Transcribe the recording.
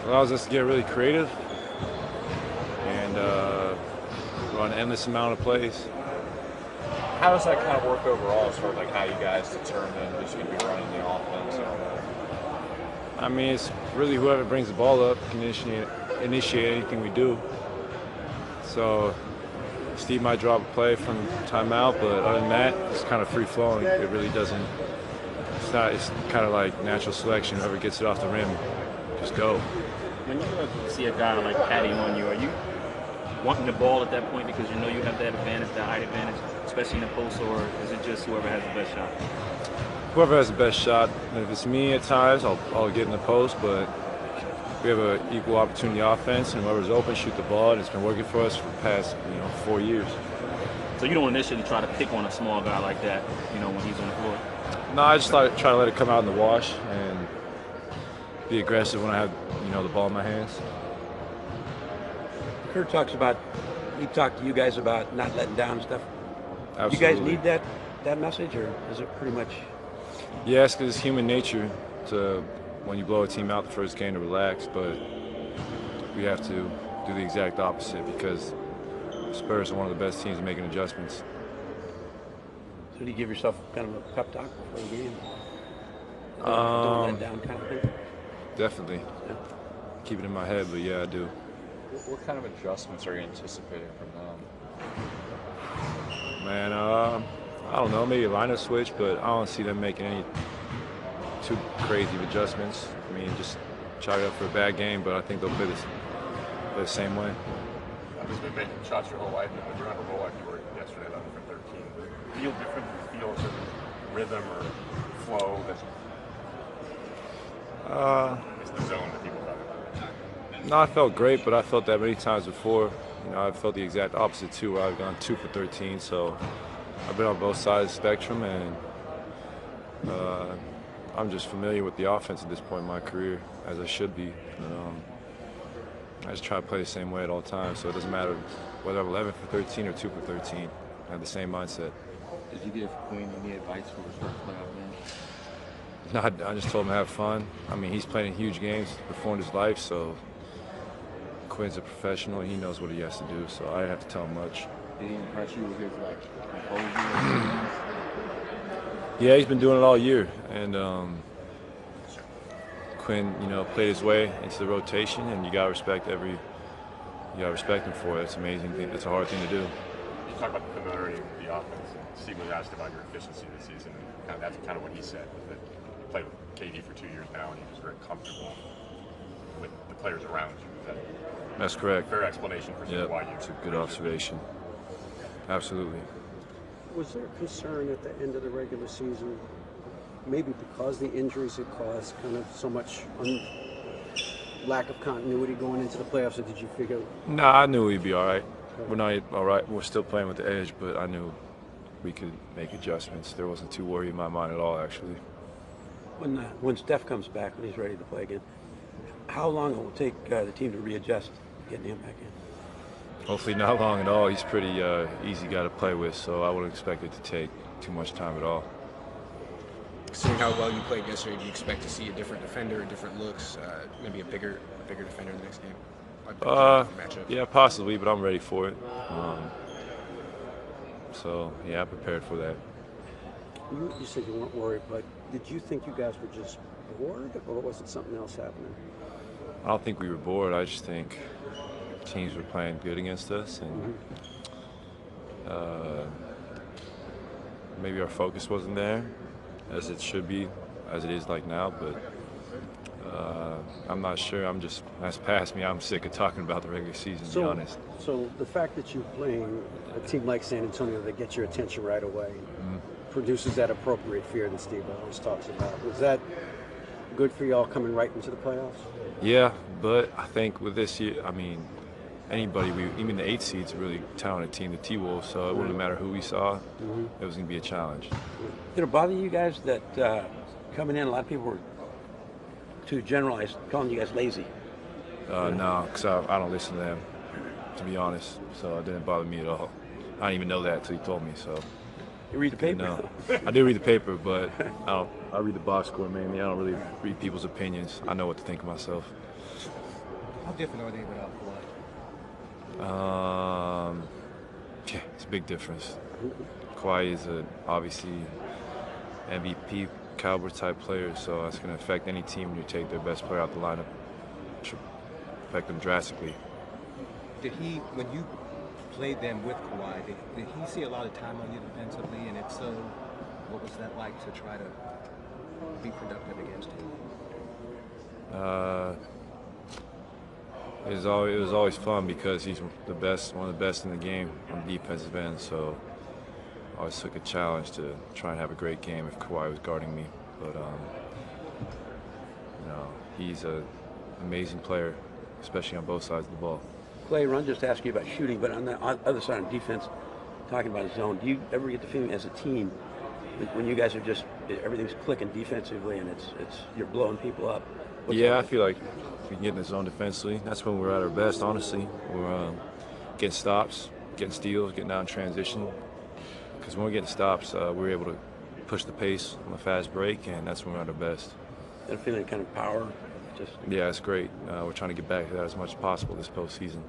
allows us to get really creative and run an endless amount of plays. How does that kind of work overall as far as like how you guys determine who's going to be running the offense and all that? I mean, it's really whoever brings the ball up can initiate anything we do. So Steve might drop a play from timeout, but other than that, it's kind of free-flowing. It really doesn't – it's kind of like natural selection. Whoever gets it off the rim, just go. When you see a guy like Patty on you, are you wanting the ball at that point because you know you have that advantage, that height advantage, especially in the post, or is it just whoever has the best shot? Whoever has the best shot. And if it's me at times, I'll get in the post, but we have an equal opportunity offense, and whoever's open, shoot the ball, and it's been working for us for the past 4 years. So you don't initially try to pick on a small guy like that, when he's on the floor? No, I just try to let it come out in the wash and be aggressive when I have the ball in my hands. Kurt talks about, he talked to you guys about not letting down and stuff. Absolutely. You guys need that message, or is it pretty much? Yes, because it's human nature to, when you blow a team out the first game, to relax, but we have to do the exact opposite because Spurs are one of the best teams making adjustments. So do you give yourself kind of a pep talk before the game? Don't let down kind of thing? Definitely. Yeah. Keep it in my head, but yeah, I do. What kind of adjustments are you anticipating from them? Man, I don't know, maybe a lineup switch, but I don't see them making any too crazy of adjustments. I mean, just chalk it up for a bad game, but I think they'll play the same way. I've just been making shots your whole life, and when you're on a roll like you were yesterday, 11 for 13, feel different? Feel a certain rhythm or flow that it's the zone that people talk about? No, I felt great, but I felt that many times before. I felt the exact opposite too, where I've gone 2 for 13, so I've been on both sides of the spectrum, and I'm just familiar with the offense at this point in my career, as I should be. I just try to play the same way at all times, so it doesn't matter whether I'm 11 for 13 or 2 for 13. I have the same mindset. Did you give Quinn any advice for his first playoff game? No, I just told him to have fun. I mean, he's played in huge games before in his life, so Quinn's a professional. He knows what he has to do, so I didn't have to tell him much. Did he impress you with his composure? Yeah, he's been doing it all year, and Quinn, played his way into the rotation, and you gotta respect him for it. It's amazing thing. It's a hard thing to do. You talk about the familiarity with the offense, and Steve was asked about your efficiency this season, and that's kind of what he said, that you played with KD for 2 years now, and he was very comfortable with the players around you. That's correct. Fair explanation for why you. It's a good observation. Absolutely. Was there concern at the end of the regular season, maybe because the injuries had caused kind of so much lack of continuity going into the playoffs, or did you figure? No, I knew we'd be all right. We're not all right. We're still playing with the edge, but I knew we could make adjustments. There wasn't too worried in my mind at all, actually. When Steph comes back, when he's ready to play again, how long will it take the team to readjust, getting him back in? Hopefully not long at all. He's pretty easy guy to play with, so I wouldn't expect it to take too much time at all. Seeing how well you played yesterday, do you expect to see a different defender, different looks, maybe a bigger defender in the next game? Yeah, possibly, but I'm ready for it. So, yeah, I'm prepared for that. You said you weren't worried, but did you think you guys were just bored, or was it something else happening? I don't think we were bored. I just think teams were playing good against us, and maybe our focus wasn't there as it should be, as it is like now, but I'm not sure. That's past me. I'm sick of talking about the regular season, to be honest. So the fact that you're playing a team like San Antonio that gets your attention right away produces that appropriate fear that Steve always talks about. Was that good for y'all coming right into the playoffs? Yeah, but I think with this year, I mean, anybody, even the 8 seed's a really talented team, the T-Wolves, so it wouldn't matter who we saw, it was going to be a challenge. Did it bother you guys that coming in, a lot of people were, to generalize, calling you guys lazy? No, because I don't listen to them, to be honest, so it didn't bother me at all. I didn't even know that until he told me, so. You read the paper? No, I do read the paper, but I read the box score mainly. I don't really read people's opinions. I know what to think of myself. How different are they without Kawhi? Yeah, it's a big difference. Kawhi is obviously MVP caliber type player, so that's going to affect any team when you take their best player out the lineup. It should affect them drastically. Did he, when you played them with Kawhi, did he see a lot of time on you defensively? And if so, what was that like to try to be productive against him? It was always fun because he's the best, one of the best in the game on the defensive end. So I always took a challenge to try and have a great game if Kawhi was guarding me. But he's an amazing player, especially on both sides of the ball. Klay, Ron just asked you about shooting, but on the other side of defense, talking about zone, do you ever get the feeling as a team when you guys are just everything's clicking defensively and it's you're blowing people up? Yeah, I feel like we can get in the zone defensively. That's when we're at our best, honestly. We're getting stops, getting steals, getting out in transition. Because when we're getting stops, we're able to push the pace on a fast break, and that's when we're at our best. That feeling kind of power? Yeah, it's great. We're trying to get back to that as much as possible this postseason.